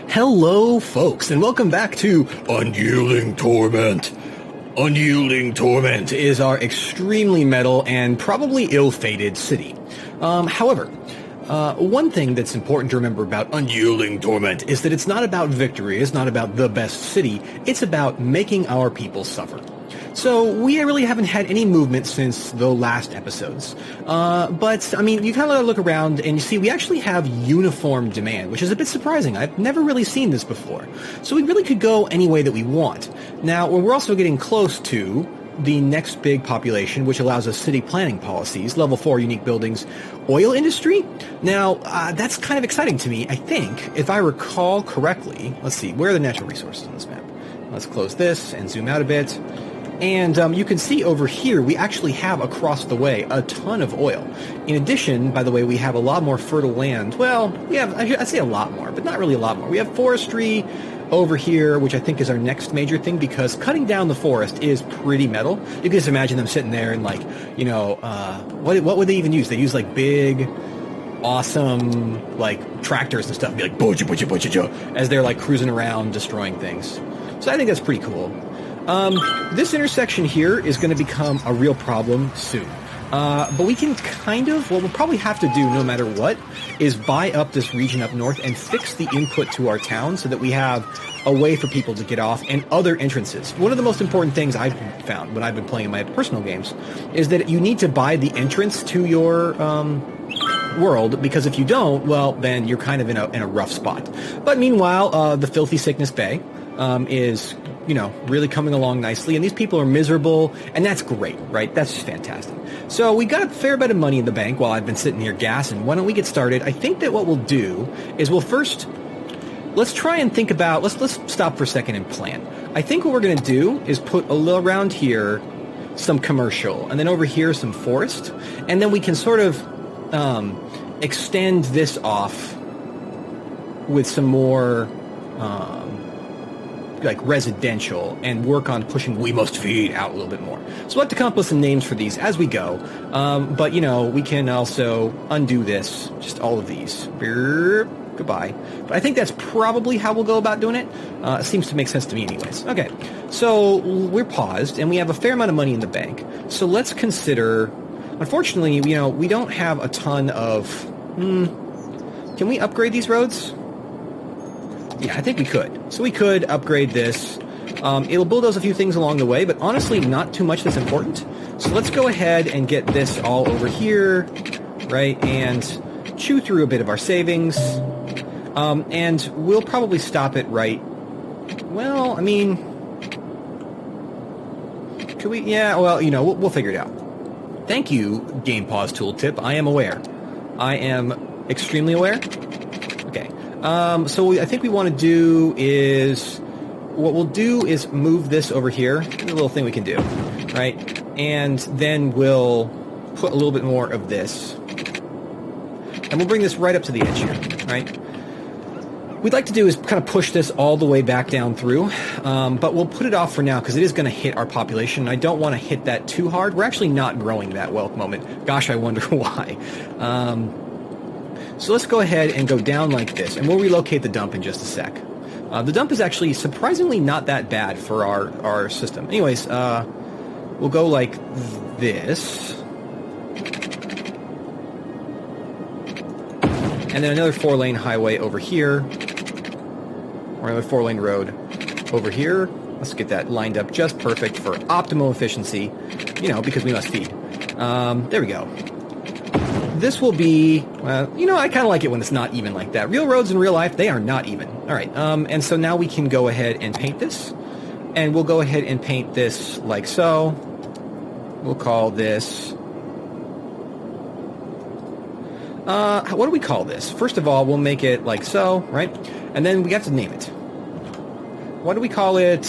Hello, folks, and welcome back to Unyielding Torment. Unyielding Torment is our extremely metal and probably ill-fated city. However, one thing that's important to remember about Unyielding Torment is that it's not about victory, it's not about the best city, it's about making our people suffer. So we really haven't had any movement since the last episodes. But, I mean, you kind of look around and you see we actually have uniform demand, which is a bit surprising. I've never really seen this before. So we really could go any way that we want. Now, we're also getting close to the next big population, which allows us city planning policies, level 4 unique buildings, oil industry. Now, that's kind of exciting to me. I think, if I recall correctly, let's see, where are the natural resources on this map? Let's close this and zoom out a bit. And you can see over here, we actually have across the way a ton of oil. In addition, by the way, we have a lot more fertile land. Well, we have, I'd say a lot more, but not really a lot more. We have forestry over here, which I think is our next major thing, because cutting down the forest is pretty metal. You can just imagine them sitting there and like, you know, what would they even use? They use like big, awesome, like tractors and stuff, and be like, butcha, butcha, butcha, butcha, as they're like cruising around destroying things. So I think that's pretty cool. This intersection here is going to become a real problem soon. But we can kind of, what we'll probably have to do no matter what, is buy up this region up north and fix the input to our town so that we have a way for people to get off and other entrances. One of the most important things I've found when I've been playing my personal games is that you need to buy the entrance to your world, because if you don't, well, then you're kind of in a rough spot. But meanwhile, the Filthy Sickness Bay is, you know, really coming along nicely, and these people are miserable, and that's great, right? That's just fantastic. So we got a fair bit of money in the bank while I've been sitting here gassing. Why don't we get started? I think that what we'll do is we'll first, let's try and think about, let's stop for a second and plan. I think what we're going to do is put a little around here some commercial, and then over here some forest, and then we can sort of extend this off with some more like residential, and work on pushing We Must Feed out a little bit more. So we'll have to come up with some names for these as we go. But, you know, we can also undo this, just all of these. Goodbye. But I think that's probably how we'll go about doing it. It seems to make sense to me anyways. Okay, so we're paused, and we have a fair amount of money in the bank. So let's consider, unfortunately, you know, we don't have a ton of, can we upgrade these roads? Yeah, I think we could. So we could upgrade this. It'll bulldoze a few things along the way, but honestly, not too much that's important. So let's go ahead and get this all over here, right, and chew through a bit of our savings. And we'll probably stop it right. Well, I mean, could we? Yeah, well, you know, we'll figure it out. Thank you, Game Pause Tooltip. I am aware. I am extremely aware. Okay. So I think we want to do is, what we'll do is move this over here. There's a little thing we can do, right? And then we'll put a little bit more of this. And we'll bring this right up to the edge here, right? What we'd like to do is kind of push this all the way back down through, but we'll put it off for now because it is going to hit our population. I don't want to hit that too hard. We're actually not growing that well at the moment. Gosh, I wonder why. So let's go ahead and go down like this, and we'll relocate the dump in just a sec. The dump is actually surprisingly not that bad for our system. Anyways, we'll go like this. And then another 4-lane highway over here. Or another 4-lane road over here. Let's get that lined up just perfect for optimal efficiency, you know, because we must feed. There we go. This will be, you know, I kind of like it when it's not even like that. Real roads in real life, they are not even. All right, and so now we can go ahead and paint this. And we'll go ahead and paint this like so. We'll call this, what do we call this? First of all, we'll make it like so, right? And then we have to name it. What do we call it?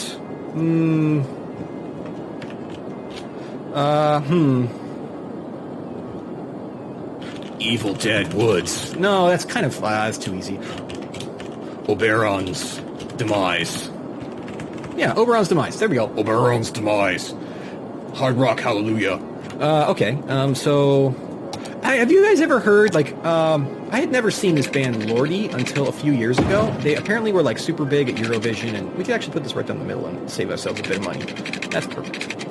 Evil Dead Woods. No, that's kind of, that's too easy. Oberon's Demise. Yeah, Oberon's Demise. There we go. Oberon's Demise. Hard Rock Hallelujah. Okay, so Have you guys ever heard, like, I had never seen this band Lordi until a few years ago. They apparently were, like, super big at Eurovision, and we could actually put this right down the middle and save ourselves a bit of money. That's perfect.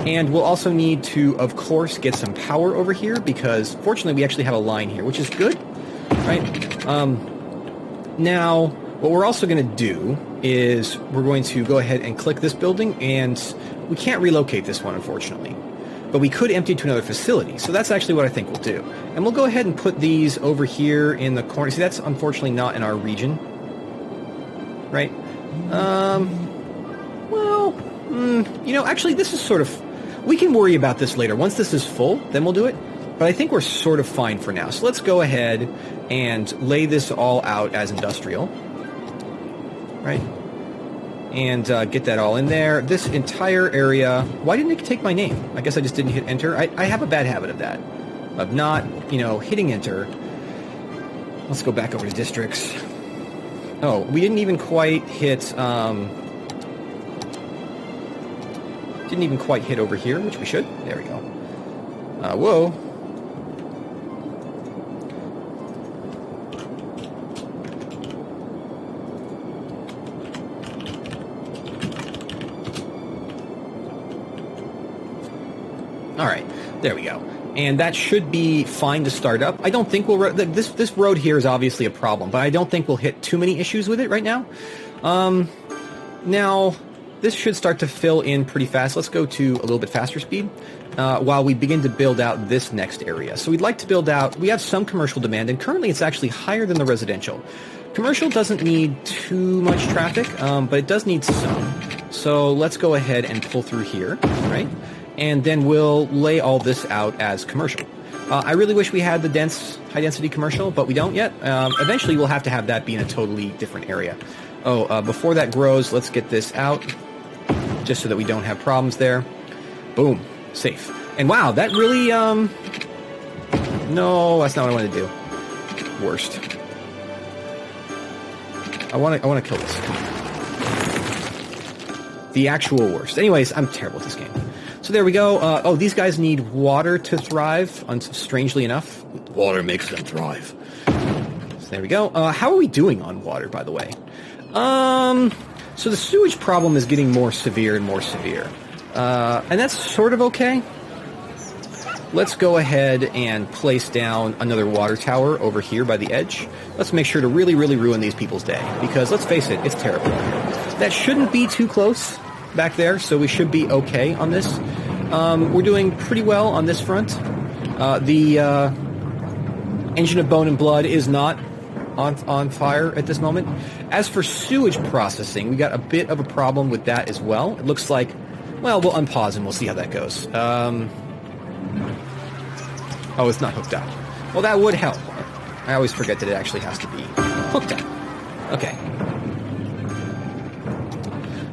And we'll also need to, of course, get some power over here, because fortunately we actually have a line here, which is good, right? Now, what we're also going to do is we're going to go ahead and click this building, and we can't relocate this one, unfortunately. But we could empty it to another facility, so that's actually what I think we'll do. And we'll go ahead and put these over here in the corner. See, that's unfortunately not in our region, right? You know, actually, this is sort of... We can worry about this later. Once this is full, then we'll do it. But I think we're sort of fine for now. So let's go ahead and lay this all out as industrial, right? And get that all in there. This entire area... Why didn't it take my name? I guess I just didn't hit enter. I have a bad habit of that. Of not, you know, hitting enter. Let's go back over to districts. Oh, we didn't even quite hit... didn't even quite hit over here, which we should. There we go. Whoa. All right, there we go. And that should be fine to start up. I don't think we'll... This road here is obviously a problem, but I don't think we'll hit too many issues with it right now. Now, this should start to fill in pretty fast. Let's go to a little bit faster speed while we begin to build out this next area. So we'd like to build out... We have some commercial demand, and currently it's actually higher than the residential. Commercial doesn't need too much traffic, but it does need some. So let's go ahead and pull through here, right? And then we'll lay all this out as commercial. I really wish we had the high-density commercial, but we don't yet. Eventually, we'll have to have that be in a totally different area. Oh, before that grows, let's get this out, just so that we don't have problems there. Boom. Safe. And wow, that really... No, that's not what I want to do. Worst. I want to kill this. The actual worst. Anyways, I'm terrible at this game. So there we go. Oh, these guys need water to thrive, strangely enough. Water makes them thrive. So there we go. How are we doing on water, by the way? So the sewage problem is getting more severe and more severe. And that's sort of okay. Let's go ahead and place down another water tower over here by the edge. Let's make sure to really, really ruin these people's day. Because, let's face it, it's terrible. That shouldn't be too close back there, so we should be okay on this. We're doing pretty well on this front. The engine of bone and blood is not on fire at this moment. As for sewage processing, we got a bit of a problem with that as well. It looks like, well, we'll unpause and we'll see how that goes. Oh, it's not hooked up. Well, that would help. I always forget that it actually has to be hooked up. Okay.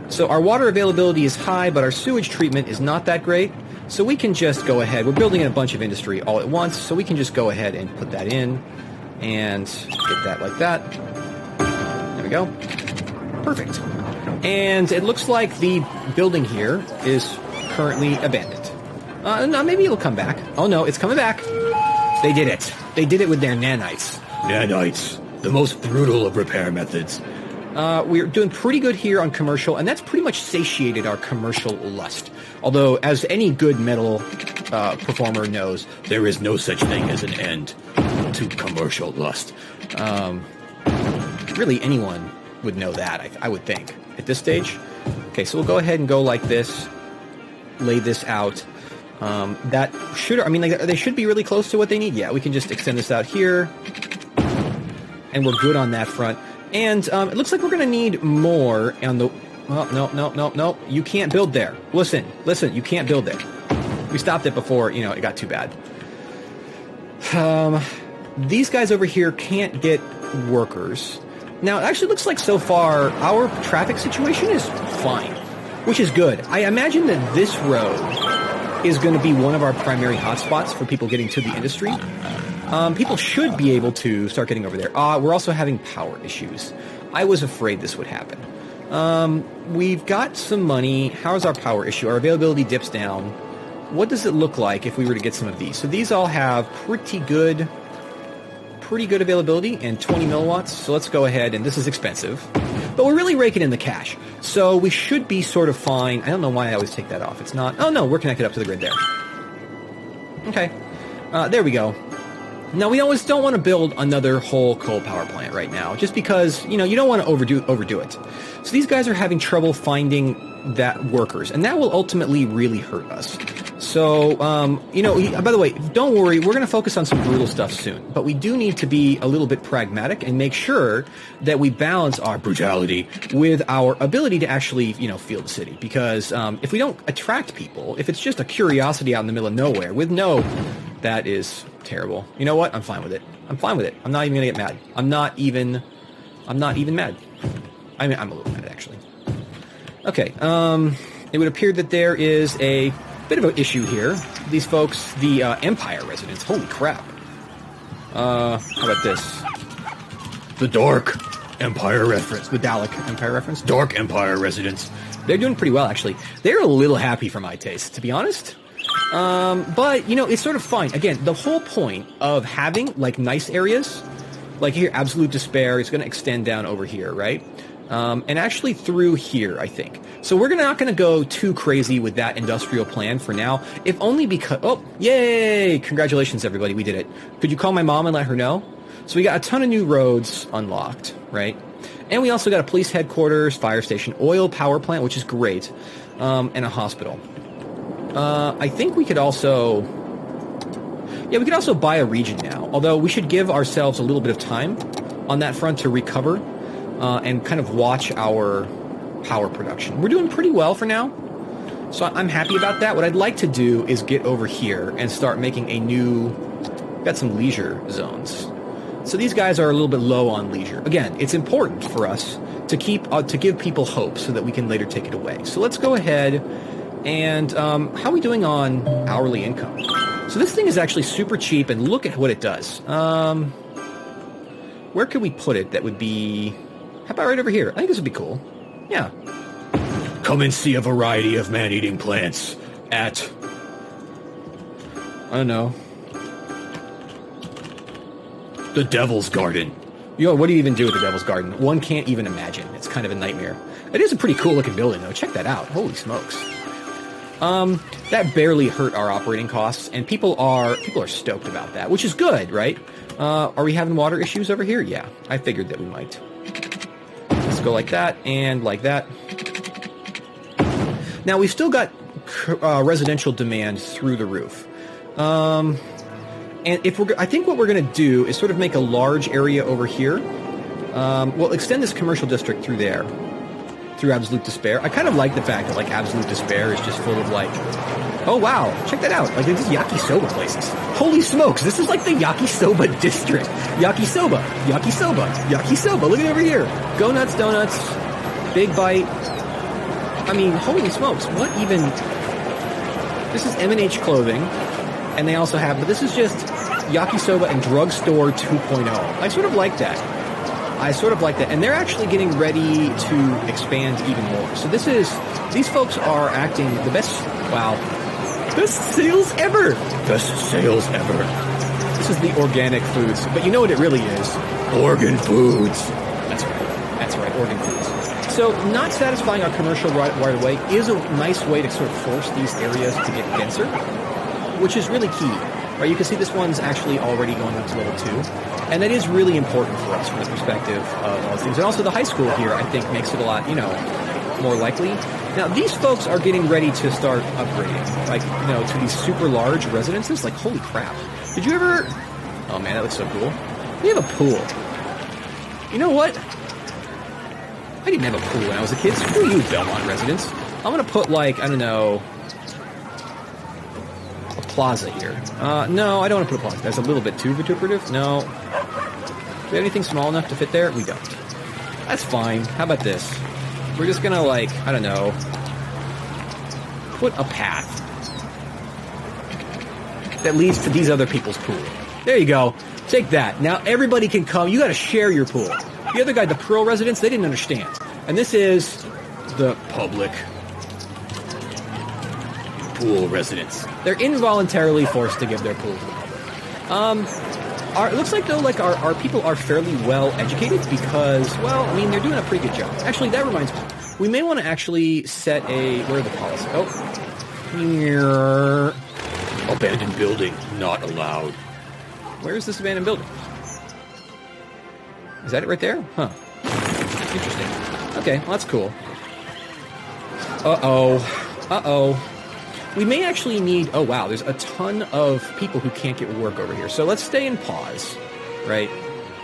So our water availability is high, but our sewage treatment is not that great. So we can just go ahead. We're building in a bunch of industry all at once, so we can just go ahead and put that in and get that like that. There we go. Perfect. And it looks like the building here is currently abandoned. No, maybe it'll come back. Oh no, it's coming back. They did it. They did it with their nanites. Nanites, the most brutal of repair methods. We're doing pretty good here on commercial, and that's pretty much satiated our commercial lust. Although, as any good metal performer knows, there is no such thing as an end to commercial lust. Really, anyone would know that, I would think, at this stage. Okay, so we'll go ahead and go like this, lay this out. That should, I mean, like, they should be really close to what they need. Yeah, we can just extend this out here, and we're good on that front. And it looks like we're going to need more on the... Oh, no. You can't build there. Listen, you can't build there. We stopped it before, you know, it got too bad. These guys over here can't get workers. Now, it actually looks like so far our traffic situation is fine, which is good. I imagine that this road is going to be one of our primary hotspots for people getting to the industry. People should be able to start getting over there. We're also having power issues. I was afraid this would happen. We've got some money. How's our power issue? Our availability dips down. what does it look like if we were to get some of these? So these all have pretty good availability and 20 milliwatts. So let's go ahead, and this is expensive, but we're really raking in the cash. So we should be sort of fine. I don't know why I always take that off. It's not. Oh no, we're connected up to the grid there. Okay, there we go. Now we always don't want to build another whole coal power plant right now, just because you don't want to overdo it. So these guys are having trouble finding that workers, and that will ultimately really hurt us. So, by the way, don't worry, we're going to focus on some brutal stuff soon, but we do need to be a little bit pragmatic and make sure that we balance our brutality with our ability to actually, feel the city. Because if we don't attract people, if it's just a curiosity out in the middle of nowhere with that is terrible. You know what? I'm fine with it. I'm fine with it. I'm not even going to get mad. I'm not even mad. I mean, I'm a little mad, actually. Okay, it would appear that there is a bit of an issue here. These folks, the Empire residents, holy crap. How about this? The Dark Empire reference. The Dalek Empire reference? Dark Empire residents. They're doing pretty well, actually. They're a little happy for my taste, to be honest. But, it's sort of fine. Again, the whole point of having, nice areas, like here, Absolute Despair, is going to extend down over here, right? And actually through here, I think. So we're not going to go too crazy with that industrial plan for now, if only because... Oh, yay! Congratulations, everybody. We did it. Could you call my mom and let her know? So we got a ton of new roads unlocked, right? And we also got a police headquarters, fire station, oil power plant, which is great, and a hospital. I think we could also... Yeah, we could also buy a region now, although we should give ourselves a little bit of time on that front to recover and kind of watch our power production. We're doing pretty well for now, so I'm happy about that. What I'd like to do is get over here and start making a new... Got some leisure zones. So these guys are a little bit low on leisure. Again, it's important for us to give people hope so that we can later take it away. So let's go ahead and... how are we doing on hourly income? So this thing is actually super cheap, and look at what it does. Where could we put it that would be... How about right over here? I think this would be cool. Yeah. Come and see a variety of man-eating plants at... I don't know. The Devil's Garden. What do you even do with the Devil's Garden? One can't even imagine. It's kind of a nightmare. It is a pretty cool-looking building, though. Check that out. Holy smokes. That barely hurt our operating costs, and people are stoked about that, which is good, right? Are we having water issues over here? Yeah, I figured that we might. Let's go like that, and like that. Now, we've still got residential demand through the roof. And I think what we're going to do is sort of make a large area over here. We'll extend this commercial district through there, through Absolute Despair. I kind of like the fact that, Absolute Despair is just full of, oh, wow, check that out. These yakisoba places. Holy smokes, this is the yakisoba district. Yakisoba, yakisoba, yakisoba. Look at it over here. Go Nuts Donuts, Big Bite. I mean, holy smokes, what even... This is M&H Clothing, and they also have... But this is just yakisoba and drugstore 2.0. I sort of like that. And they're actually getting ready to expand even more. So these folks are acting the best, best sales ever. Best sales ever. This is the organic foods. But you know what it really is? Organ foods. That's right, organ foods. So not satisfying our commercial right away is a nice way to sort of force these areas to get denser, which is really key. Right, you can see this one's actually already going up to level 2. And that is really important for us from the perspective of all these things. And also the high school here, I think, makes it a lot, more likely. Now, these folks are getting ready to start upgrading, to these super large residences. Holy crap. Did you ever... Oh, man, that looks so cool. We have a pool. You know what? I didn't have a pool when I was a kid. Screw you, Belmont residents. I'm going to put, I don't know... plaza here. No, I don't want to put a plaza. That's a little bit too vituperative. No. Do we have anything small enough to fit there? We don't. That's fine. How about this? We're just gonna, I don't know, put a path that leads to these other people's pool. There you go. Take that. Now everybody can come. You gotta share your pool. The other guy, the Pearl residents, they didn't understand. And this is the public pool residents. They're involuntarily forced to give their pool to the public. It looks like, though, like our people are fairly well educated because, well, I mean, they're doing a pretty good job. Actually, that reminds me. We may want to actually set a... Where are the policies? Oh. Here. Abandoned building not allowed. Where is this abandoned building? Is that it right there? Huh. Interesting. Okay, well, that's cool. Uh-oh. We may actually need... Oh, wow, there's a ton of people who can't get work over here. So let's stay in pause, right?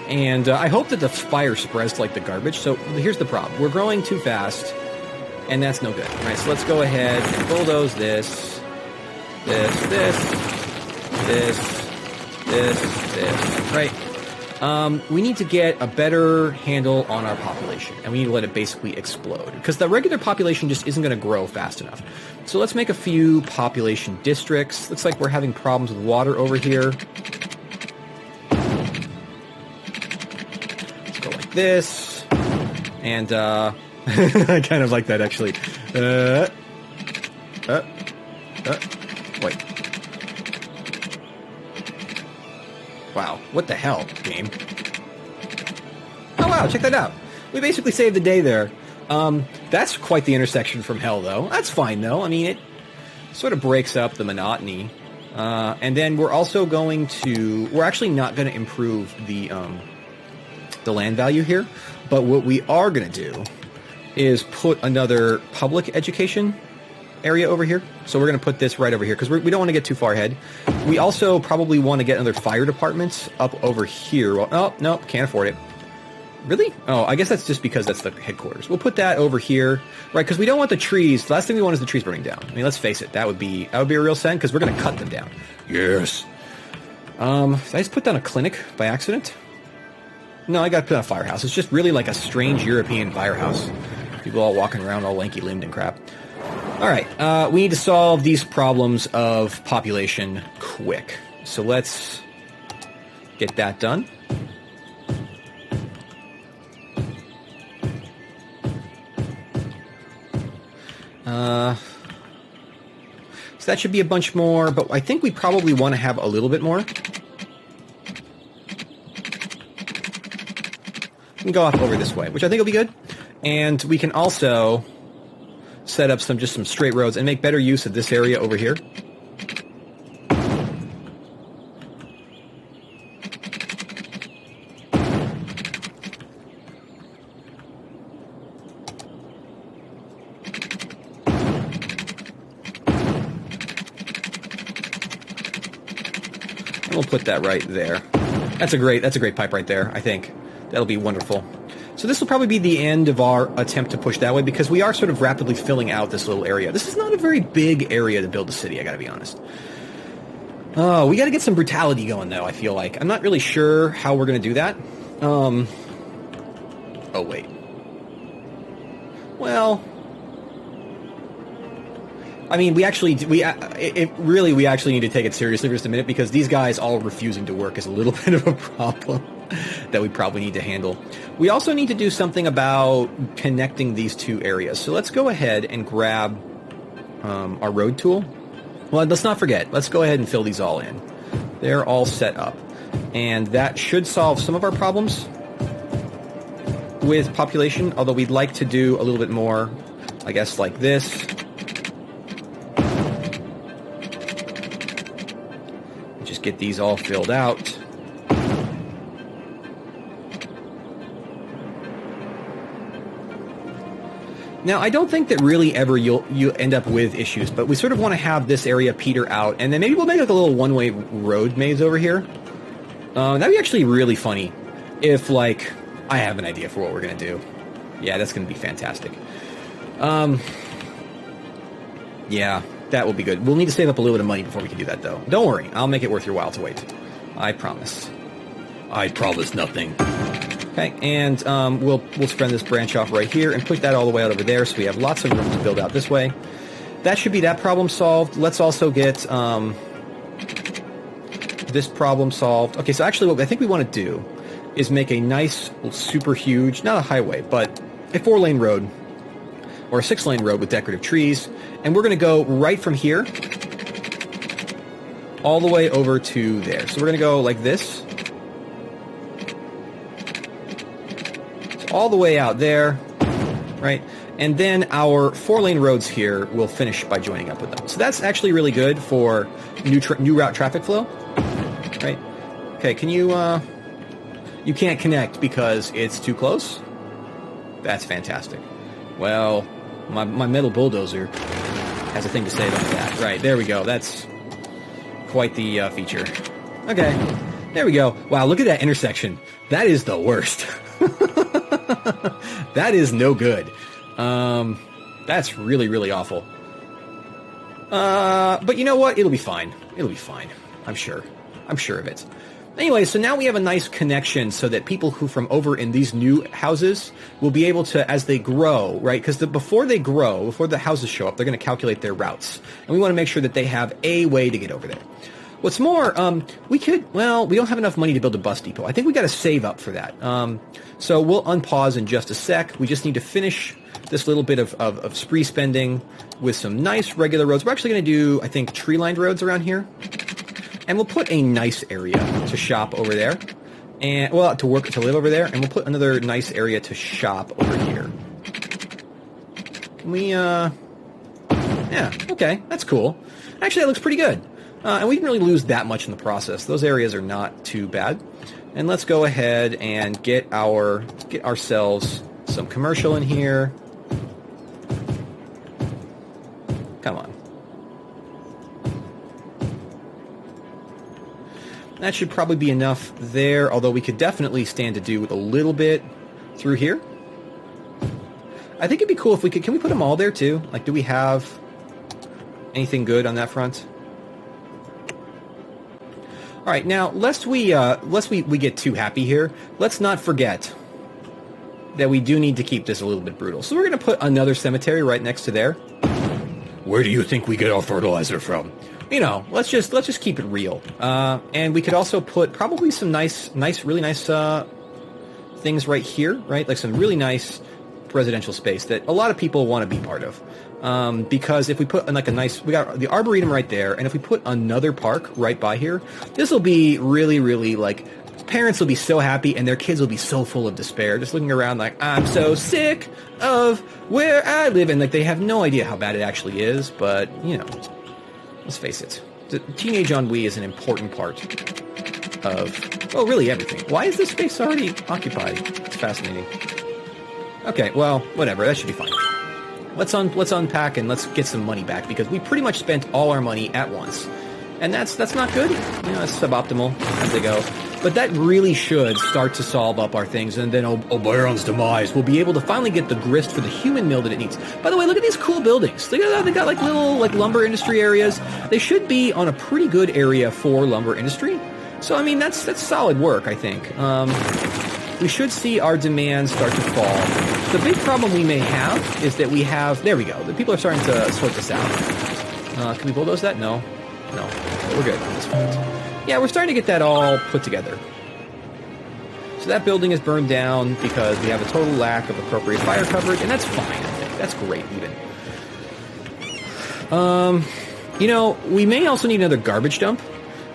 And I hope that the fire spreads like the garbage. So here's the problem. We're growing too fast, and that's no good. All right, so let's go ahead and bulldoze this, right? We need to get a better handle on our population, and we need to let it basically explode, because the regular population just isn't going to grow fast enough. So let's make a few population districts. Looks like we're having problems with water over here. Let's go like this, and I kind of like that, actually. Wait. Wow, what the hell, game? Oh wow, check that out. We basically saved the day there. That's quite the intersection from hell, though. That's fine, though. I mean, it sort of breaks up the monotony. And then we're also going to... We're actually not going to improve the land value here. But what we are going to do is put another public education area over here. So we're going to put this right over here, because we don't want to get too far ahead. We also probably want to get another fire department up over here. Well, oh, no, can't afford it. Really? Oh, I guess that's just because that's the headquarters. We'll put that over here, right? Because we don't want the trees. The last thing we want is the trees burning down. I mean, let's face it. That would be a real sin, because we're going to cut them down. Yes. Did I just put down a clinic by accident? No, I got to put down a firehouse. It's just really like a strange European firehouse. People all walking around all lanky-limbed and crap. All right. We need to solve these problems of population quick. So let's get that done. So that should be a bunch more, but I think we probably want to have a little bit more. We can go off over this way, which I think will be good. And we can also set up some straight roads and make better use of this area over here. And we'll put that right there. That's a great pipe right there, I think. That'll be wonderful. So this will probably be the end of our attempt to push that way, because we are sort of rapidly filling out this little area. This is not a very big area to build a city, I gotta be honest. Oh, we gotta get some brutality going, though, I feel like. I'm not really sure how we're gonna do that. Oh, wait. Well... I mean, we actually need to take it seriously for just a minute, because these guys all refusing to work is a little bit of a problem that we probably need to handle. We also need to do something about connecting these two areas. So let's go ahead and grab our road tool. Well, let's not forget. Let's go ahead and fill these all in. They're all set up. And that should solve some of our problems with population, although we'd like to do a little bit more, I guess, like this. Just get these all filled out. Now, I don't think that really ever you'll end up with issues, but we sort of want to have this area peter out, and then maybe we'll make like a little one-way road maze over here. That'd be actually really funny if, like, I have an idea for what we're going to do. Yeah, that's going to be fantastic. Yeah, that will be good. We'll need to save up a little bit of money before we can do that, though. Don't worry, I'll make it worth your while to wait. I promise. I promise nothing. Okay, and we'll spread this branch off right here and put that all the way out over there, so we have lots of room to build out this way. That should be that problem solved. Let's also get this problem solved. Okay, so actually what I think we want to do is make a nice, super huge, not a highway, but a 4-lane road or a 6-lane road with decorative trees. And we're going to go right from here all the way over to there. So we're going to go like this. So all the way out there, right? And then our 4-lane roads here will finish by joining up with them. So that's actually really good for new route traffic flow, right? Okay, can you... you can't connect because it's too close? That's fantastic. Well, my metal bulldozer has a thing to say about that. Right, there we go. That's quite the feature. Okay, there we go. Wow, look at that intersection. That is the worst. That is no good. That's really, really awful. But you know what? It'll be fine. It'll be fine. I'm sure. I'm sure of it. Anyway, so now we have a nice connection so that people who from over in these new houses will be able to, as they grow, right? Because before they grow, before the houses show up, they're going to calculate their routes. And we want to make sure that they have a way to get over there. What's more, we don't have enough money to build a bus depot. I think we got to save up for that. So we'll unpause in just a sec. We just need to finish this little bit of spree spending with some nice regular roads. We're actually going to do, I think, tree-lined roads around here. And we'll put a nice area to shop over there. And, well, to live over there. And we'll put another nice area to shop over here. Can we, yeah, okay, that's cool. Actually, that looks pretty good. And we didn't really lose that much in the process. Those areas are not too bad. And let's go ahead and get ourselves some commercial in here. Come on. That should probably be enough there, although we could definitely stand to do with a little bit through here. I think it'd be cool if we could... Can we put them all there, too? Like, do we have anything good on that front? All right, now, lest we get too happy here, let's not forget that we do need to keep this a little bit brutal. So we're going to put another cemetery right next to there. Where do you think we get our fertilizer from? You know, let's just keep it real. And we could also put probably some really nice things right here, right? Like some really nice residential space that a lot of people want to be part of. Because if we put like we got the Arboretum right there, and if we put another park right by here, this will be really, really like, parents will be so happy and their kids will be so full of despair, just looking around like, I'm so sick of where I live. And like, they have no idea how bad it actually is, but you know, let's face it, the teenage ennui is an important part of, well, really everything. Why is this space already occupied? It's fascinating. Okay, well, whatever, that should be fine. Let's unpack and let's get some money back, because we pretty much spent all our money at once. And that's not good. You know, that's suboptimal as they go. But that really should start to solve up our things, and then Oberon's demise will be able to finally get the grist for the human mill that it needs. By the way, look at these cool buildings. Look at that. They got like little like lumber industry areas. They should be on a pretty good area for lumber industry. So I mean, that's solid work, I think. We should see our demand start to fall. The big problem we may have is that we have... There we go. The people are starting to sort this out. Can we bulldoze that? No. We're good at this point. Yeah, we're starting to get that all put together. So that building is burned down because we have a total lack of appropriate fire coverage, and that's fine, I think. That's great, even. You know, we may also need another garbage dump,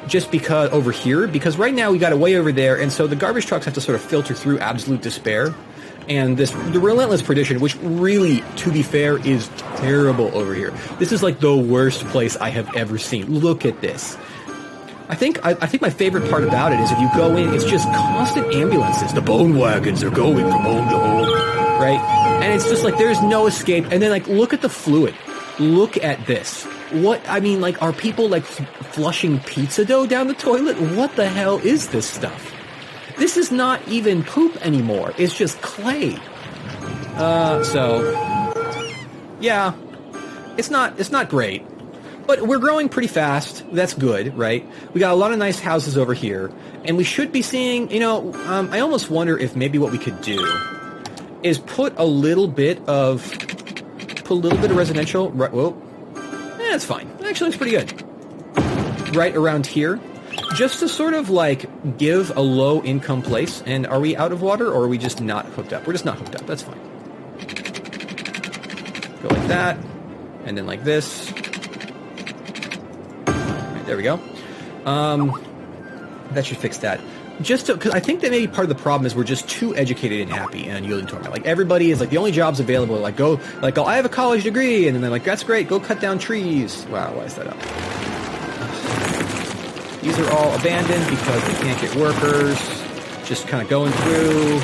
just because over here, because right now we got it way over there, and so the garbage trucks have to sort of filter through absolute despair. And the relentless perdition, which really, to be fair, is terrible over here. This is like the worst place I have ever seen. Look at this. I think my favorite part about it is if you go in, it's just constant ambulances. The bone wagons are going from home to home, right? And it's just like there's no escape. And then like look at the fluid. Look at this. What, I mean, like, are people like flushing pizza dough down the toilet? What the hell is this stuff? This is not even poop anymore. It's just clay. So yeah, it's not great. But we're growing pretty fast. That's good, right? We got a lot of nice houses over here, and we should be seeing, you know, I almost wonder if maybe what we could do is put a little bit of residential, right, whoa, it's fine. It actually looks pretty good. Right around here, just to sort of like give a low income place. And are we out of water, or are we just not hooked up? We're just not hooked up. That's fine. Go like that, and then like this. Right, there we go. That should fix that. Just because I think that maybe part of the problem is we're just too educated and happy in Unyielding Torment. Like everybody is like the only jobs available. Like go, like, oh, I have a college degree, and then they're like, that's great. Go cut down trees. Wow, why is that up? These are all abandoned because they can't get workers. Just kind of going through,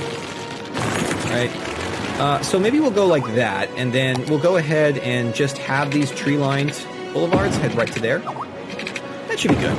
right? So maybe we'll go like that, and then we'll go ahead and just have these tree-lined boulevards head right to there. That should be good.